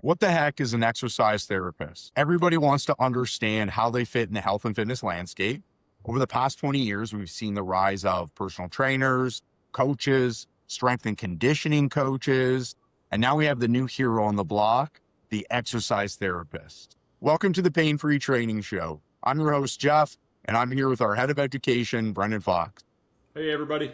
What the heck is an exercise therapist? Everybody wants to understand how they fit in the health and fitness landscape. Over the past 20 years, we've seen the rise of personal trainers, coaches, strength and conditioning coaches, and now we have the new hero on the block, the exercise therapist. Welcome to the Pain Free Training Show. I'm your host, Jeff, and I'm here with our head of education, Brendan Fox. Hey, everybody.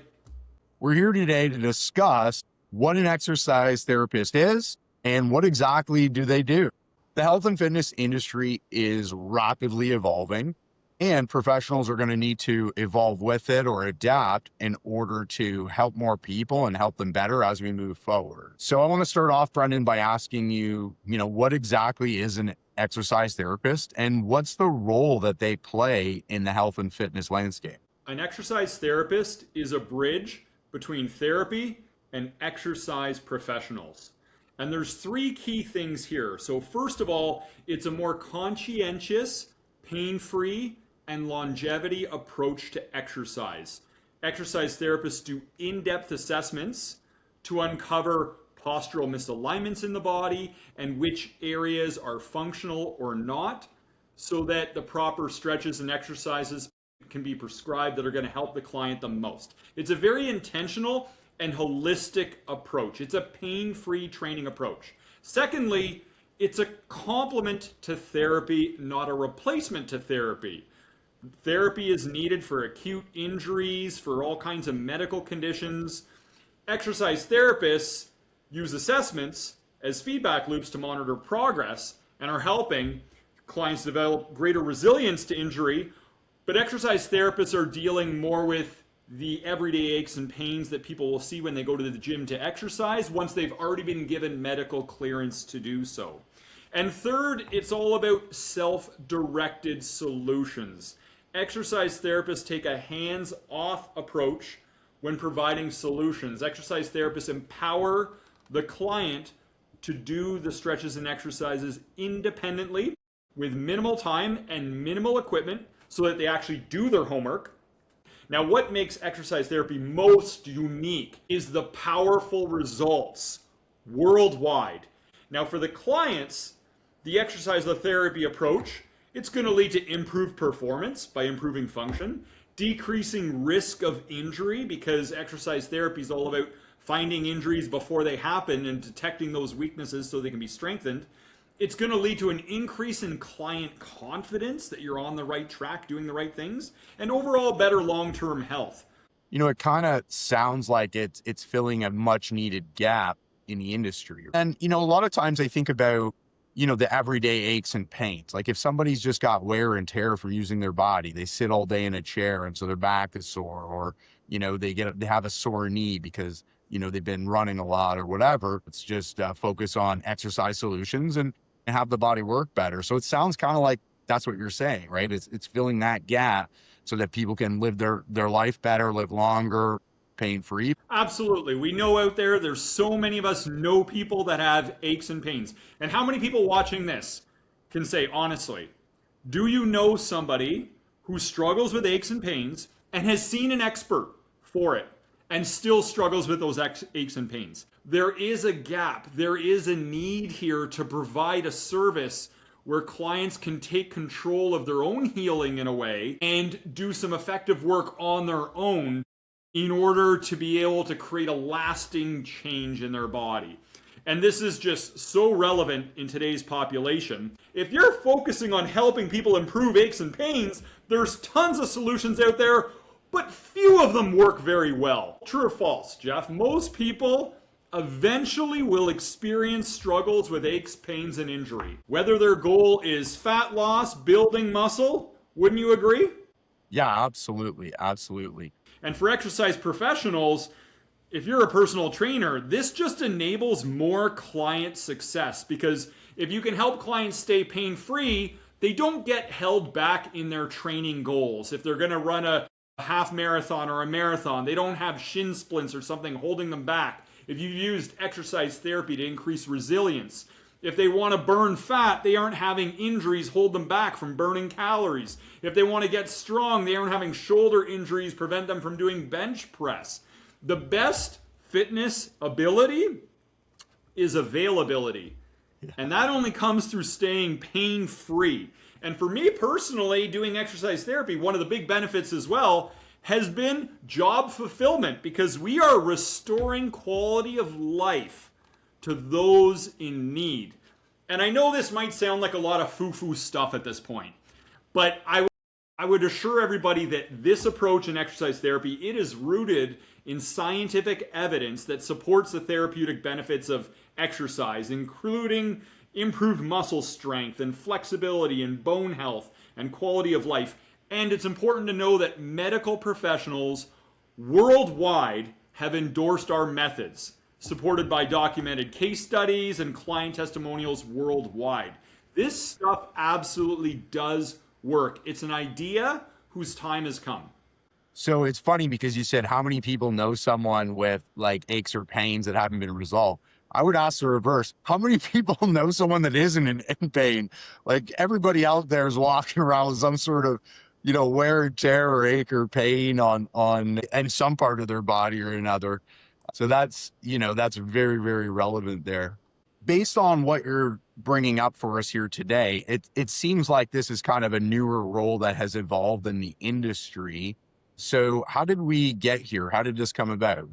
We're here today to discuss what an exercise therapist is and what exactly do they do. The health and fitness industry is rapidly evolving, and professionals are going to need to evolve with it or adapt in order to help more people and help them better as we move forward. So I want to start off, Brendan, by asking you, what exactly is an exercise therapist and what's the role that they play in the health and fitness landscape? An exercise therapist is a bridge between therapy and exercise professionals. And there's three key things here. So first of all, it's a more conscientious, pain-free, and longevity approach to exercise. Exercise therapists do in-depth assessments to uncover postural misalignments in the body and which areas are functional or not, so that the proper stretches and exercises can be prescribed that are going to help the client the most. It's a very intentional and holistic approach. It's a pain-free training approach. Secondly, it's a complement to therapy, not a replacement to therapy. Therapy is needed for acute injuries, for all kinds of medical conditions. Exercise therapists use assessments as feedback loops to monitor progress and are helping clients develop greater resilience to injury. But exercise therapists are dealing more with the everyday aches and pains that people will see when they go to the gym to exercise once they've already been given medical clearance to do so. And third, it's all about self-directed solutions. Exercise therapists take a hands-off approach when providing solutions. Exercise therapists empower the client to do the stretches and exercises independently with minimal time and minimal equipment so that they actually do their homework. Now, what makes exercise therapy most unique is the powerful results worldwide. Now, for the clients, the exercise therapy approach, it's going to lead to improved performance by improving function, decreasing risk of injury, because exercise therapy is all about finding injuries before they happen and detecting those weaknesses so they can be strengthened. It's going to lead to an increase in client confidence that you're on the right track, doing the right things, and overall better long-term health. It kind of sounds like it's filling a much needed gap in the industry. And, a lot of times I think about, the everyday aches and pains. Like if somebody's just got wear and tear from using their body, they sit all day in a chair and so their back is sore, or, they have a sore knee because, they've been running a lot or whatever. It's just focus on exercise solutions and have the body work better. So it sounds kind of like that's what you're saying, right? It's filling that gap so that people can live their life better, live longer, pain-free. Absolutely. We know out there's so many of us know people that have aches and pains. And how many people watching this can say, honestly, do you know somebody who struggles with aches and pains and has seen an expert for it and still struggles with those aches and pains? There is a gap. There is a need here to provide a service where clients can take control of their own healing in a way and do some effective work on their own in order to be able to create a lasting change in their body. And this is just so relevant in today's population. If you're focusing on helping people improve aches and pains, there's tons of solutions out there, but few of them work very well. True or false, Jeff? Most people eventually will experience struggles with aches, pains, and injury. Whether their goal is fat loss, building muscle, wouldn't you agree? Yeah, absolutely. Absolutely. And for exercise professionals, if you're a personal trainer, this just enables more client success, because if you can help clients stay pain-free, they don't get held back in their training goals. If they're going to run a half marathon or a marathon, they don't have shin splints or something holding them back. If you've used exercise therapy to increase resilience, if they want to burn fat, they aren't having injuries hold them back from burning calories. If they want to get strong, they aren't having shoulder injuries prevent them from doing bench press. The best fitness ability is availability. And that only comes through staying pain-free. And for me personally, doing exercise therapy, one of the big benefits as well has been job fulfillment, because we are restoring quality of life to those in need. And I know this might sound like a lot of foo-foo stuff at this point, but I would assure everybody that this approach in exercise therapy, it is rooted in scientific evidence that supports the therapeutic benefits of exercise, including improved muscle strength and flexibility and bone health and quality of life. And it's important to know that medical professionals worldwide have endorsed our methods, supported by documented case studies and client testimonials worldwide. This stuff absolutely does work. It's an idea whose time has come. So it's funny because you said how many people know someone with like aches or pains that haven't been resolved. I would ask the reverse. How many people know someone that isn't in pain? Like everybody out there is walking around with some sort of, wear and tear or ache or pain on and some part of their body or another. So that's very, very relevant there. Based on what you're bringing up for us here today, it seems like this is kind of a newer role that has evolved in the industry. So how did we get here? How did this come about?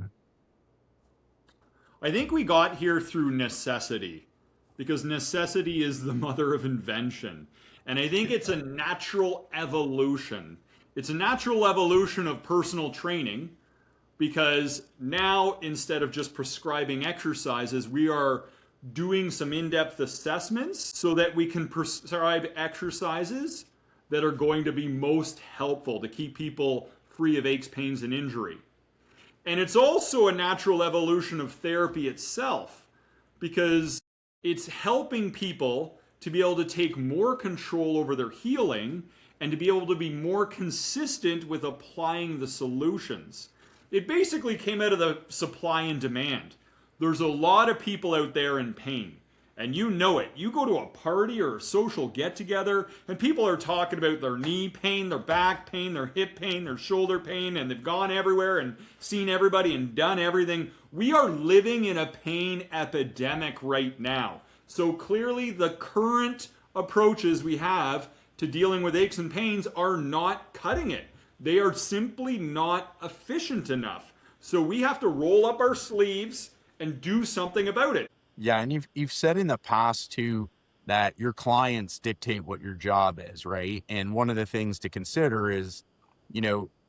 I think we got here through necessity, because necessity is the mother of invention. And I think it's a natural evolution. It's a natural evolution of personal training, because now instead of just prescribing exercises, we are doing some in-depth assessments so that we can prescribe exercises that are going to be most helpful to keep people free of aches, pains, and injury. And it's also a natural evolution of therapy itself, because it's helping people to be able to take more control over their healing and to be able to be more consistent with applying the solutions. It basically came out of the supply and demand. There's a lot of people out there in pain, and you know it. You go to a party or a social get-together, and people are talking about their knee pain, their back pain, their hip pain, their shoulder pain, and they've gone everywhere and seen everybody and done everything. We are living in a pain epidemic right now. So clearly the current approaches we have to dealing with aches and pains are not cutting it. They are simply not efficient enough. So we have to roll up our sleeves and do something about it. Yeah, and you've said in the past too that your clients dictate what your job is, right? And one of the things to consider is,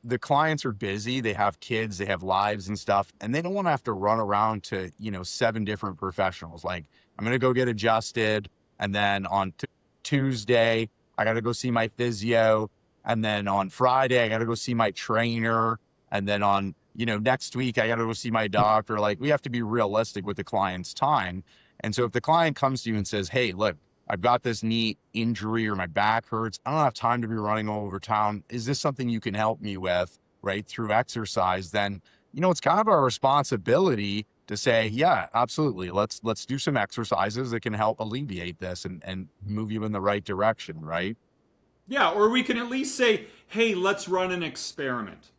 the clients are busy, they have kids, they have lives and stuff, and they don't want to have to run around to, 7 different professionals. Like, I'm going to go get adjusted, and then on Tuesday, I got to go see my physio, and then on Friday, I got to go see my trainer, and then on next week, I got to go see my doctor. Like, we have to be realistic with the client's time. And so if the client comes to you and says, hey, look, I've got this knee injury or my back hurts, I don't have time to be running all over town. Is this something you can help me with, right, through exercise? Then, it's kind of our responsibility to say, yeah, absolutely. Let's do some exercises that can help alleviate this and move you in the right direction, right? Yeah, or we can at least say, hey, let's run an experiment.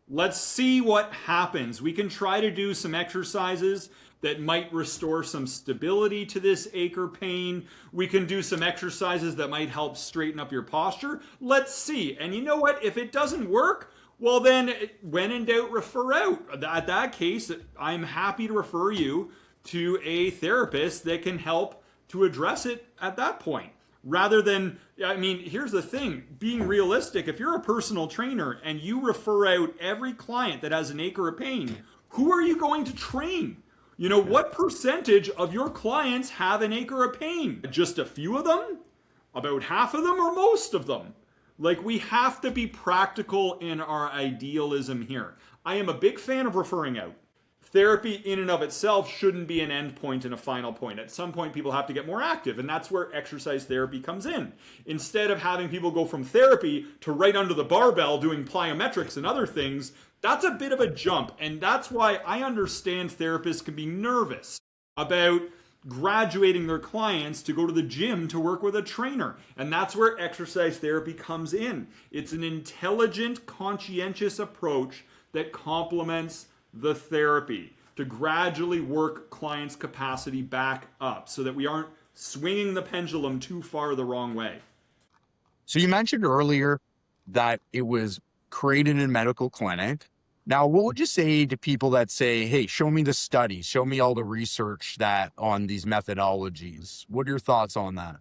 Let's see what happens. We can try to do some exercises that might restore some stability to this ache or pain. We can do some exercises that might help straighten up your posture. Let's see. And you know what? If it doesn't work, well then, when in doubt, refer out. At that case, I'm happy to refer you to a therapist that can help to address it at that point. Rather than, here's the thing, being realistic, if you're a personal trainer and you refer out every client that has an ache or a pain, who are you going to train? What percentage of your clients have an ache or a pain? Just a few of them? About half of them, or most of them? Like, we have to be practical in our idealism here. I am a big fan of referring out. Therapy in and of itself shouldn't be an end point and a final point. At some point, people have to get more active, and that's where exercise therapy comes in. Instead of having people go from therapy to right under the barbell doing plyometrics and other things, that's a bit of a jump, and that's why I understand therapists can be nervous about graduating their clients to go to the gym to work with a trainer. And that's where exercise therapy comes in. It's an intelligent, conscientious approach that complements the therapy to gradually work clients' capacity back up so that we aren't swinging the pendulum too far the wrong way. So you mentioned earlier that it was created in a medical clinic. Now, what would you say to people that say, "Hey, show me the studies, show me all the research that on these methodologies"? What are your thoughts on that?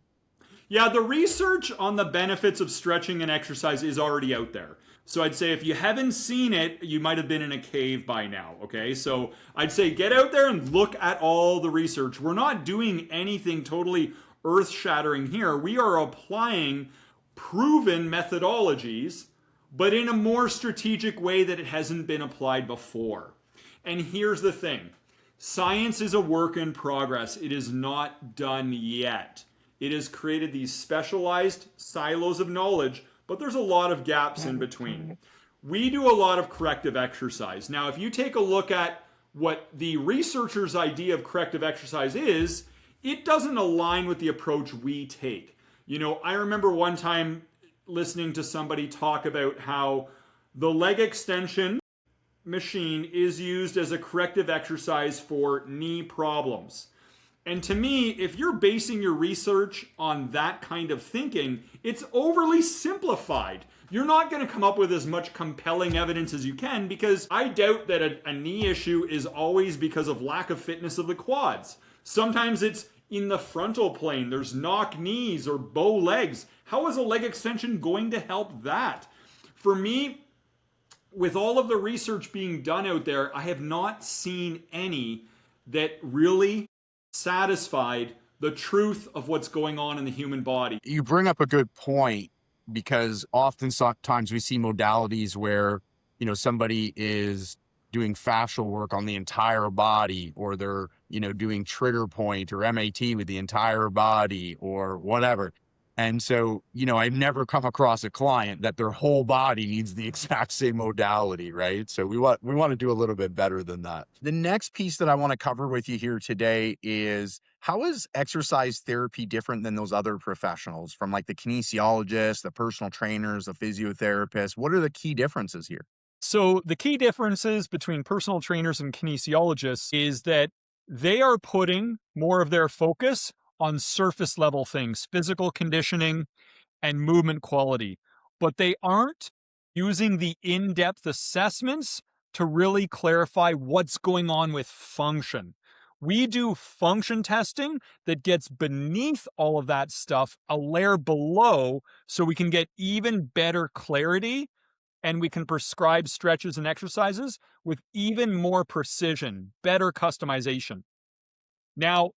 Yeah, the research on the benefits of stretching and exercise is already out there. So I'd say if you haven't seen it, you might have been in a cave by now. Okay. So I'd say get out there and look at all the research. We're not doing anything totally earth shattering here. We are applying proven methodologies, but in a more strategic way that it hasn't been applied before. And here's the thing, science is a work in progress, it is not done yet. It has created these specialized silos of knowledge, but there's a lot of gaps in between. We do a lot of corrective exercise. Now, if you take a look at what the researchers' idea of corrective exercise is, it doesn't align with the approach we take. You know, I remember one time listening to somebody talk about how the leg extension machine is used as a corrective exercise for knee problems. And to me, if you're basing your research on that kind of thinking, it's overly simplified. You're not going to come up with as much compelling evidence as you can, because I doubt that a knee issue is always because of lack of fitness of the quads. Sometimes it's in the frontal plane. There's knock knees or bow legs. How is a leg extension going to help that? For me, with all of the research being done out there, I have not seen any that really satisfied the truth of what's going on in the human body. You bring up a good point, because oftentimes we see modalities where, somebody is doing fascial work on the entire body, or they're, doing trigger point or MAT with the entire body or whatever. And so, I've never come across a client that their whole body needs the exact same modality, right? So we want to do a little bit better than that. The next piece that I want to cover with you here today is, how is exercise therapy different than those other professionals, from like the kinesiologists, the personal trainers, the physiotherapists? What are the key differences here? So the key differences between personal trainers and kinesiologists is that they are putting more of their focus on surface level things, physical conditioning and movement quality, but they aren't using the in-depth assessments to really clarify what's going on with function. We do function testing that gets beneath all of that stuff, a layer below, so we can get even better clarity, and we can prescribe stretches and exercises with even more precision, better customization. Now,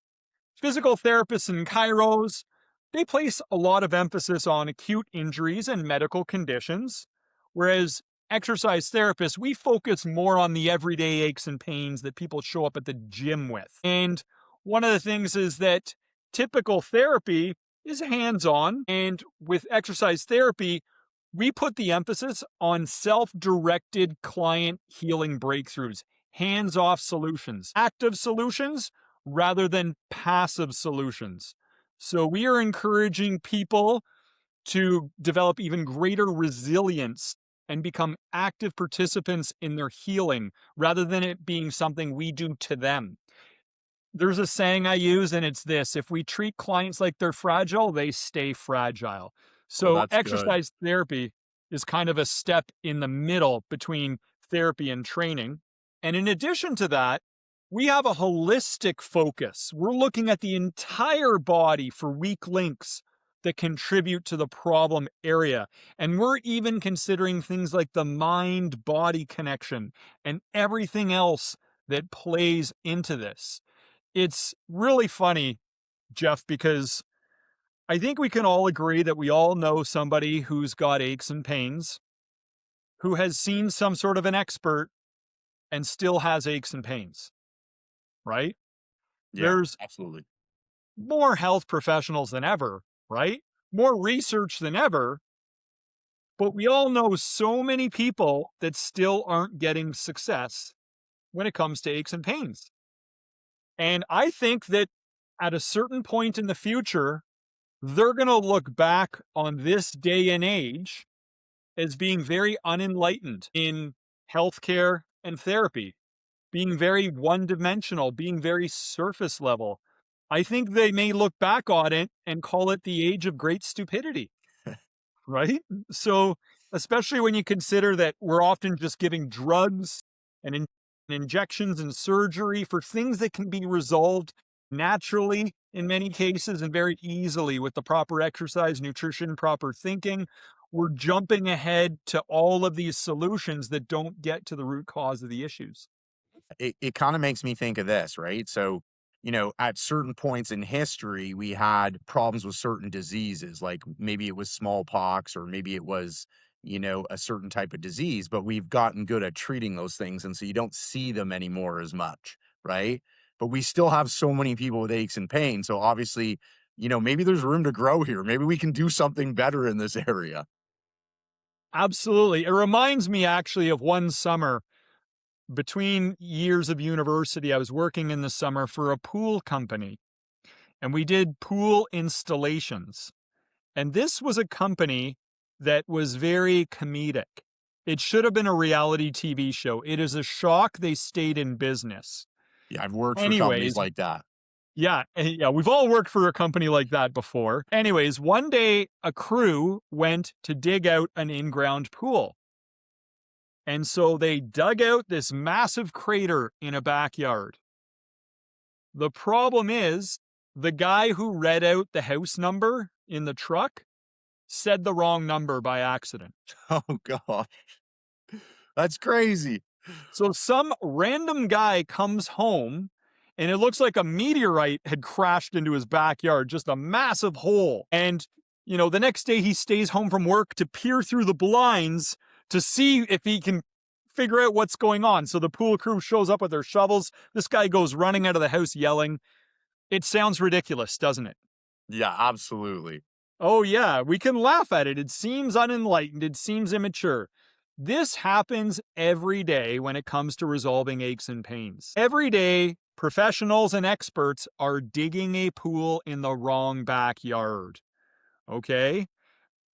physical therapists and chiros, they place a lot of emphasis on acute injuries and medical conditions, whereas exercise therapists, we focus more on the everyday aches and pains that people show up at the gym with. And one of the things is that typical therapy is hands-on, and with exercise therapy, we put the emphasis on self-directed client healing breakthroughs, hands-off solutions, active solutions rather than passive solutions. So we are encouraging people to develop even greater resilience and become active participants in their healing rather than it being something we do to them. There's a saying I use, and it's this: if we treat clients like they're fragile, they stay fragile. Well, So that's good. exercise therapy is kind of a step in the middle between therapy and training. And in addition to that, we have a holistic focus. We're looking at the entire body for weak links that contribute to the problem area. And we're even considering things like the mind-body connection and everything else that plays into this. It's really funny, Jeff, because I think we can all agree that we all know somebody who's got aches and pains, who has seen some sort of an expert and still has aches and pains, right? Yeah, There's absolutely. more health professionals than ever, right? More research than ever, but we all know so many people that still aren't getting success when it comes to aches and pains. And I think that at a certain point in the future, they're going to look back on this day and age as being very unenlightened in healthcare and therapy, being very one dimensional, being very surface level. I think they may look back on it and call it the age of great stupidity, right? So, especially when you consider that we're often just giving drugs and injections and surgery for things that can be resolved naturally in many cases and very easily with the proper exercise, nutrition, proper thinking. We're jumping ahead to all of these solutions that don't get to the root cause of the issues. It kind of makes me think of this, right? So, at certain points in history, we had problems with certain diseases, like maybe it was smallpox or maybe it was, a certain type of disease, but we've gotten good at treating those things. And so you don't see them anymore as much, right? But we still have so many people with aches and pains. So obviously, maybe there's room to grow here. Maybe we can do something better in this area. Absolutely. It reminds me actually of one summer between years of university. I was working in the summer for a pool company and we did pool installations. And this was a company that was very comedic. It should have been a reality TV show. It is a shock they stayed in business. Yeah, I've worked for companies Anyways, like that. yeah, we've all worked for a company like that before. Anyways, one day a crew went to dig out an in-ground pool. And so they dug out this massive crater in a backyard. The problem is the guy who read out the house number in the truck said the wrong number by accident. Oh, God. That's crazy. So some random guy comes home and it looks like a meteorite had crashed into his backyard, just a massive hole. And, the next day he stays home from work to peer through the blinds to see if he can figure out what's going on. So the pool crew shows up with their shovels. This guy goes running out of the house yelling. It sounds ridiculous, doesn't it? Yeah, absolutely. Oh, yeah, we can laugh at it. It seems unenlightened. It seems immature. This happens every day when it comes to resolving aches and pains. Every day, professionals and experts are digging a pool in the wrong backyard. Okay?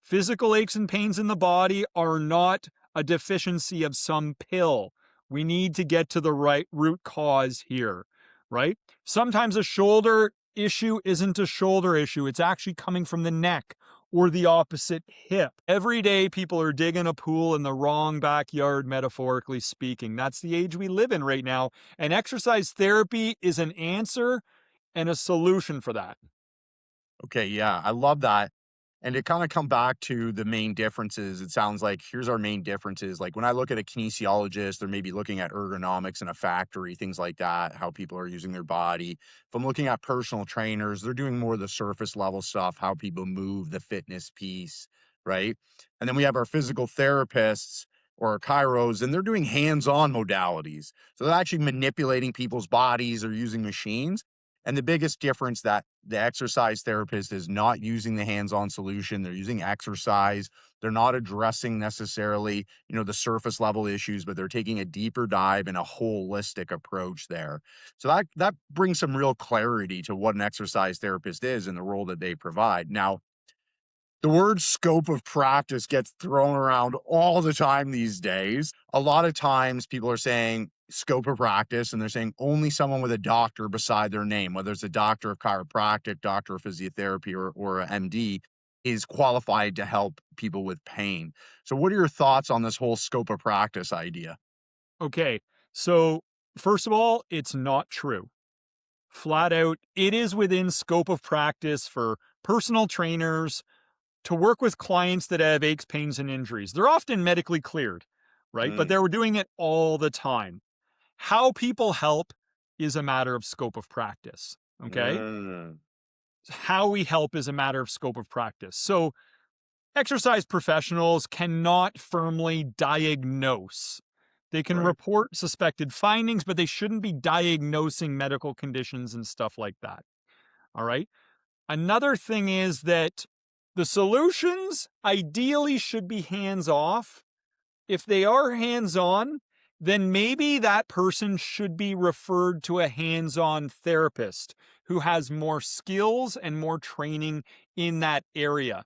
Physical aches and pains in the body are not a deficiency of some pill. We need to get to the right root cause here, right? Sometimes a shoulder issue isn't a shoulder issue. It's actually coming from the neck or the opposite hip. Every day, people are digging a pool in the wrong backyard, metaphorically speaking. That's the age we live in right now. And exercise therapy is an answer and a solution for that. Okay, yeah, I love that. And to kind of come back to the main differences, it sounds like here's our main differences. Like when I look at a kinesiologist, they're maybe looking at ergonomics in a factory, things like that, how people are using their body. If I'm looking at personal trainers, they're doing more of the surface level stuff, how people move, the fitness piece, right? And then we have our physical therapists or our chiros, and they're doing hands-on modalities. So they're actually manipulating people's bodies or using machines. And the biggest difference that the exercise therapist is not using the hands-on solution. They're using exercise. They're not addressing necessarily, the surface level issues, but they're taking a deeper dive and a holistic approach there. So that brings some real clarity to what an exercise therapist is and the role that they provide. Now, the word scope of practice gets thrown around all the time these days. A lot of times people are saying scope of practice and they're saying only someone with a doctor beside their name, whether it's a doctor of chiropractic, doctor of physiotherapy, or a MD, is qualified to help people with pain. So what are your thoughts on this whole scope of practice idea? Okay, so first of all, it's not true. Flat out, it is within scope of practice for personal trainers to work with clients that have aches, pains, and injuries. They're often medically cleared, right? But Mm, they're doing it all the time. How people help is a matter of scope of practice. Okay. mm, How we help is a matter of scope of practice. So, exercise professionals cannot firmly diagnose. They can right. report suspected findings, but they shouldn't be diagnosing medical conditions and stuff like that. All right. Another thing is that the solutions ideally should be hands off. If they are hands on, then maybe that person should be referred to a hands on therapist who has more skills and more training in that area.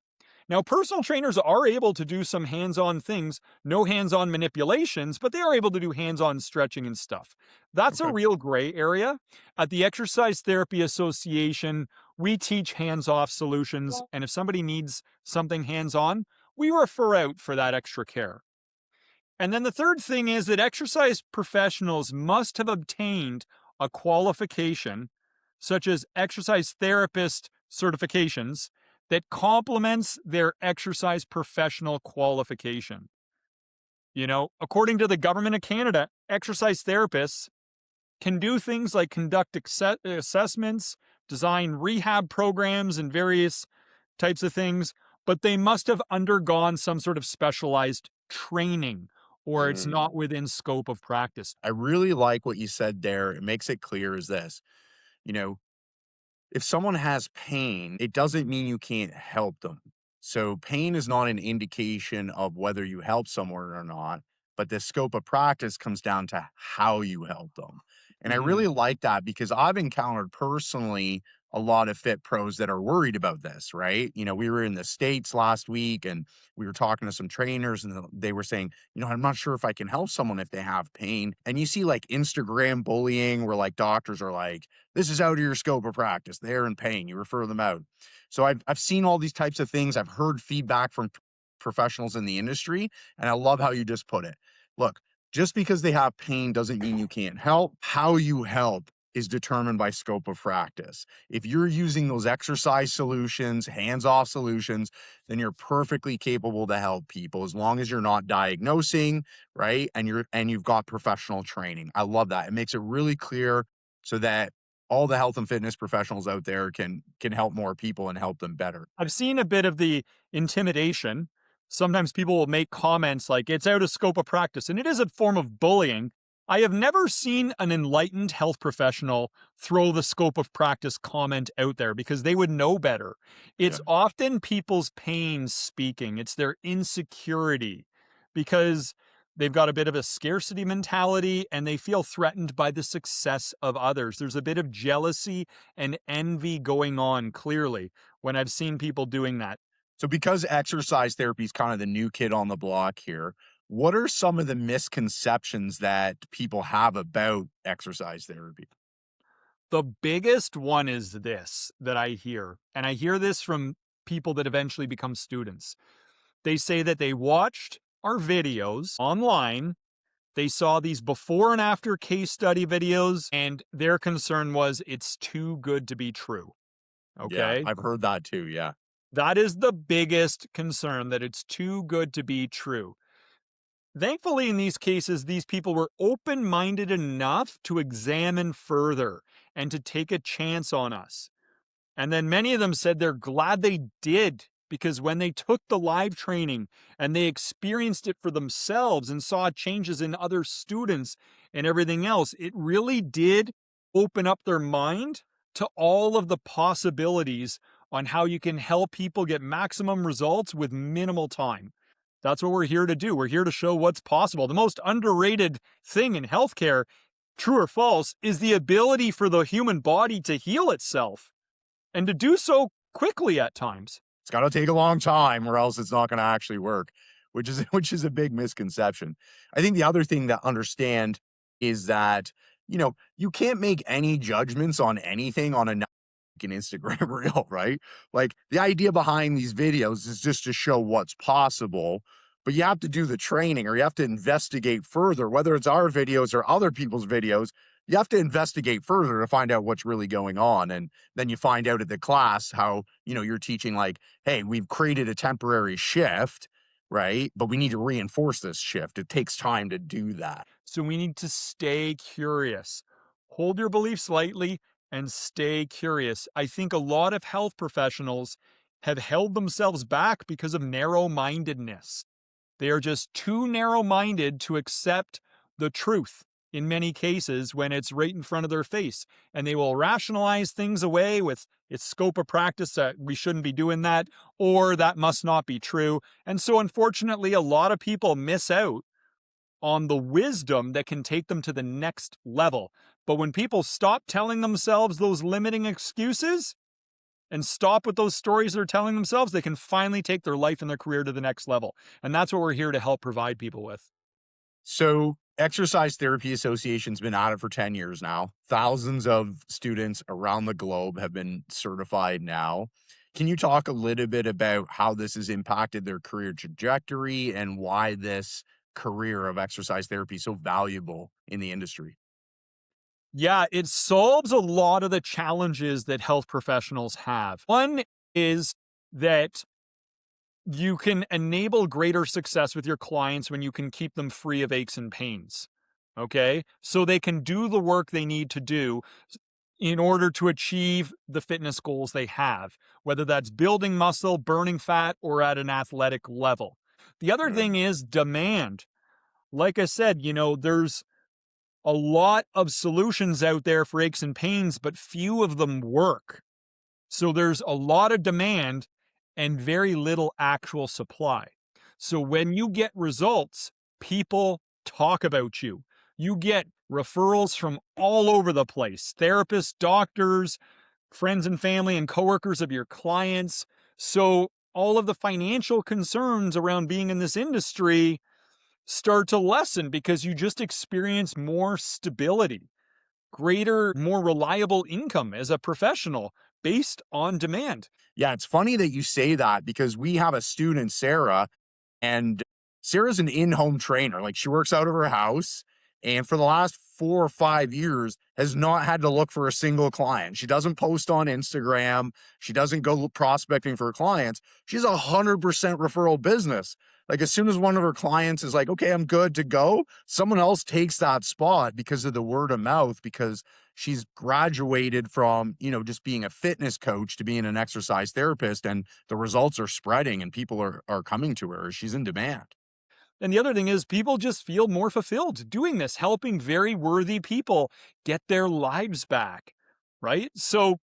Now, personal trainers are able to do some hands-on things, no hands-on manipulations, but they are able to do hands-on stretching and stuff. That's a Okay. real gray area. At the Exercise Therapy Association, we teach hands-off solutions, and if somebody needs something hands-on, we refer out for that extra care. And then the third thing is that exercise professionals must have obtained a qualification, such as exercise therapist certifications, that complements their exercise professional qualification. According to the Government of Canada, exercise therapists can do things like conduct assessments, design rehab programs, and various types of things, but they must have undergone some sort of specialized training or it's Mm. not within scope of practice. I really like what you said there. It makes it clear is this, you know, if someone has pain, it doesn't mean you can't help them. So pain is not an indication of whether you help someone or not, but the scope of practice comes down to how you help them. And I Mhm. really like that because I've encountered personally a lot of fit pros that are worried about this, right? We were in the States last week and we were talking to some trainers and they were saying, I'm not sure if I can help someone if they have pain. And you see like Instagram bullying where like doctors are like, this is out of your scope of practice. They're in pain. You refer them out. So I've seen all these types of things. I've heard feedback from professionals in the industry, and I love how you just put it. Look, just because they have pain doesn't mean you can't help. How you help is determined by scope of practice. If you're using those exercise solutions, hands-off solutions, then you're perfectly capable to help people as long as you're not diagnosing, right? And you've got professional training. I love that. It makes it really clear so that all the health and fitness professionals out there can help more people and help them better. I've seen a bit of the intimidation. Sometimes people will make comments like it's out of scope of practice, and it is a form of bullying. I have never seen an enlightened health professional throw the scope of practice comment out there because they would know better. Yeah. It's often people's pain speaking, it's their insecurity because they've got a bit of a scarcity mentality and they feel threatened by the success of others. There's a bit of jealousy and envy going on clearly when I've seen people doing that. So because exercise therapy is kind of the new kid on the block here, what are some of the misconceptions that people have about exercise therapy? The biggest one is this that I hear, and I hear this from people that eventually become students. They say that they watched our videos online. They saw these before and after case study videos, and their concern was it's too good to be true. Yeah, Okay. I've heard that too. Yeah. That is the biggest concern, that it's too good to be true. Thankfully, in these cases, these people were open minded enough to examine further and to take a chance on us. And then many of them said they're glad they did because when they took the live training and they experienced it for themselves and saw changes in other students and everything else, it really did open up their mind to all of the possibilities on how you can help people get maximum results with minimal time. That's what we're here to do. We're here to show what's possible. The most underrated thing in healthcare, true or false, is the ability for the human body to heal itself and to do so quickly at times. It's got to take a long time or else it's not going to actually work, which is a big misconception. I think the other thing to understand is that, you can't make any judgments on anything on an Instagram reel, right? Like the idea behind these videos is just to show what's possible, but you have to do the training or you have to investigate further, whether it's our videos or other people's videos. You have to investigate further to find out what's really going on. And then you find out at the class how, you're teaching like, hey, we've created a temporary shift, right? But we need to reinforce this shift. It takes time to do that. So we need to stay curious. Hold your beliefs lightly and stay curious. I think a lot of health professionals have held themselves back because of narrow mindedness. They are just too narrow minded to accept the truth in many cases when it's right in front of their face. And they will rationalize things away with its scope of practice that we shouldn't be doing that, or that must not be true. And so, unfortunately, a lot of people miss out on the wisdom that can take them to the next level. But when people stop telling themselves those limiting excuses, and stop with those stories they're telling themselves, they can finally take their life and their career to the next level. And that's what we're here to help provide people with. So, Exercise Therapy Association's been at it for 10 years now. Thousands of students around the globe have been certified now. Can you talk a little bit about how this has impacted their career trajectory and why this career of exercise therapy is so valuable in the industry? Yeah, it solves a lot of the challenges that health professionals have. One is that you can enable greater success with your clients when you can keep them free of aches and pains. Okay. So they can do the work they need to do in order to achieve the fitness goals they have, whether that's building muscle, burning fat, or at an athletic level. The other thing is demand. Like I said, there's a lot of solutions out there for aches and pains, but few of them work. So there's a lot of demand and very little actual supply. So when you get results, people talk about you. You get referrals from all over the place, therapists, doctors, friends and family, and coworkers of your clients. So all of the financial concerns around being in this industry start to lessen because you just experience more stability, greater, more reliable income as a professional based on demand. Yeah, it's funny that you say that because we have a student, Sarah, and Sarah's an in-home trainer. Like, she works out of her house, and for the last 4 or 5 years has not had to look for a single client. She doesn't post on Instagram. She doesn't go prospecting for clients. She's 100% referral business. Like, as soon as one of her clients is like, okay, I'm good to go, someone else takes that spot because of the word of mouth, because she's graduated from, just being a fitness coach to being an exercise therapist, and the results are spreading and people are coming to her. She's in demand. And the other thing is, people just feel more fulfilled doing this, helping very worthy people get their lives back. Right. So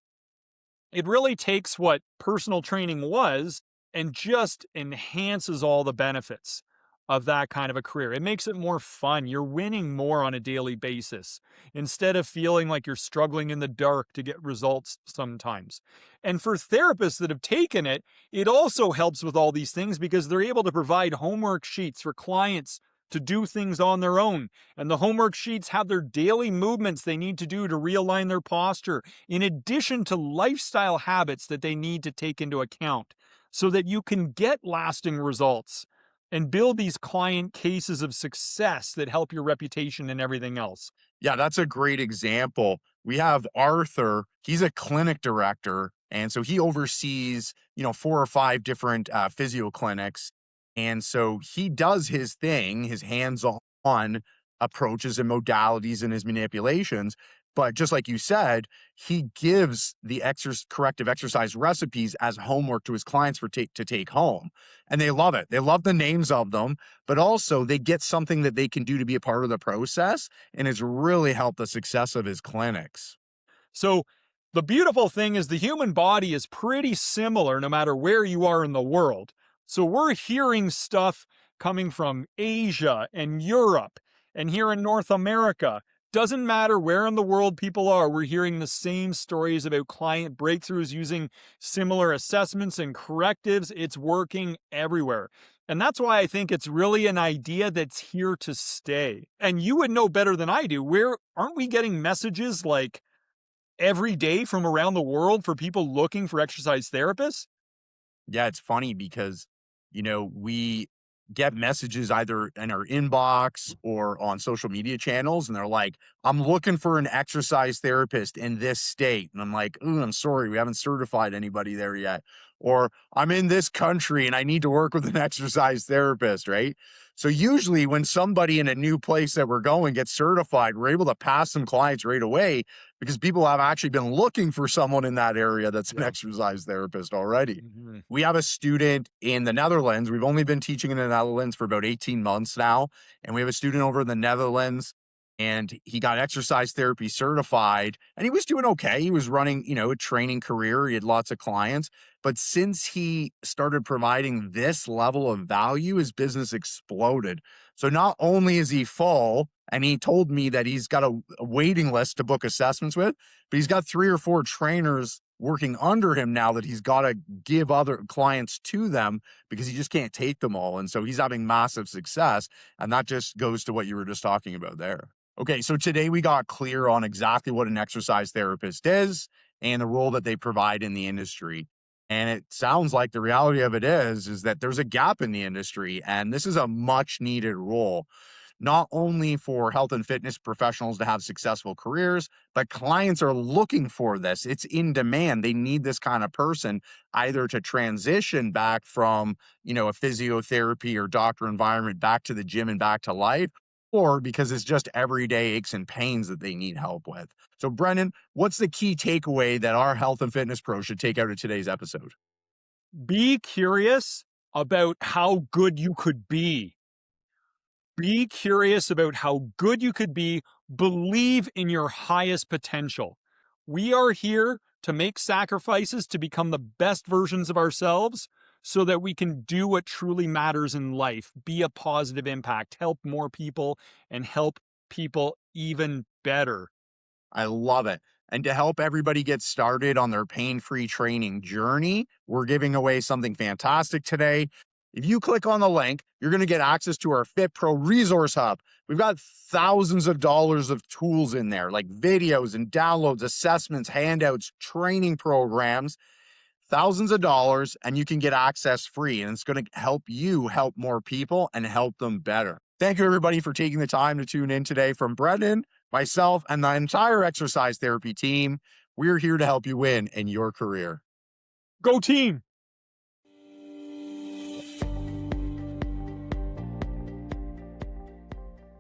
it really takes what personal training was and just enhances all the benefits of that kind of a career. It makes it more fun. You're winning more on a daily basis instead of feeling like you're struggling in the dark to get results sometimes. And for therapists that have taken it, it also helps with all these things because they're able to provide homework sheets for clients to do things on their own. And the homework sheets have their daily movements they need to do to realign their posture, in addition to lifestyle habits that they need to take into account so that you can get lasting results and build these client cases of success that help your reputation and everything else. Yeah, that's a great example. We have Arthur. He's a clinic director, and so he oversees, 4 or 5 different physio clinics. And so he does his thing, his hands-on approaches and modalities and his manipulations. But just like you said, he gives the corrective exercise recipes as homework to his clients to take home, and they love it. They love the names of them, but also they get something that they can do to be a part of the process, and it's really helped the success of his clinics. So the beautiful thing is the human body is pretty similar no matter where you are in the world. So we're hearing stuff coming from Asia and Europe and here in North America. Doesn't matter where in the world people are, we're hearing the same stories about client breakthroughs using similar assessments and correctives. It's working everywhere. And that's why I think it's really an idea that's here to stay. And you would know better than I do. Where aren't we getting messages like every day from around the world for people looking for exercise therapists? Yeah, it's funny because, we get messages either in our inbox or on social media channels, and they're like, I'm looking for an exercise therapist in this state. And I'm like, ooh, I'm sorry, we haven't certified anybody there yet. Or I'm in this country and I need to work with an exercise therapist, right? So usually when somebody in a new place that we're going gets certified, we're able to pass some clients right away because people have actually been looking for someone in that area that's an exercise therapist already. Mhm. We have a student in the Netherlands. We've only been teaching in the Netherlands for about 18 months now. And we have a student over in the Netherlands, and he got exercise therapy certified, and he was doing okay. He was running, a training career. He had lots of clients. But since he started providing this level of value, his business exploded. So not only is he full, and he told me that he's got a waiting list to book assessments with, but he's got 3 or 4 trainers working under him now that he's got to give other clients to them because he just can't take them all. And so he's having massive success. And that just goes to what you were just talking about there. Okay, so today we got clear on exactly what an exercise therapist is and the role that they provide in the industry. And it sounds like the reality of it is that there's a gap in the industry, and this is a much needed role, not only for health and fitness professionals to have successful careers, but clients are looking for this. It's in demand. They need this kind of person either to transition back from, a physiotherapy or doctor environment back to the gym and back to life, or because it's just everyday aches and pains that they need help with. So, Brendan, what's the key takeaway that our health and fitness pro should take out of today's episode? Be curious about how good you could be. Be curious about how good you could be. Believe in your highest potential. We are here to make sacrifices to become the best versions of ourselves so that we can do what truly matters in life, be a positive impact, help more people, and help people even better. I love it. And to help everybody get started on their pain-free training journey, we're giving away something fantastic today. If you click on the link, you're going to get access to our Fit Pro Resource Hub. We've got thousands of dollars of tools in there, like videos and downloads, assessments, handouts, training programs, thousands of dollars, and you can get access free. And it's going to help you help more people and help them better. Thank you, everybody, for taking the time to tune in today. From Brendan, myself, and the entire exercise therapy team, we're here to help you win in your career. Go team!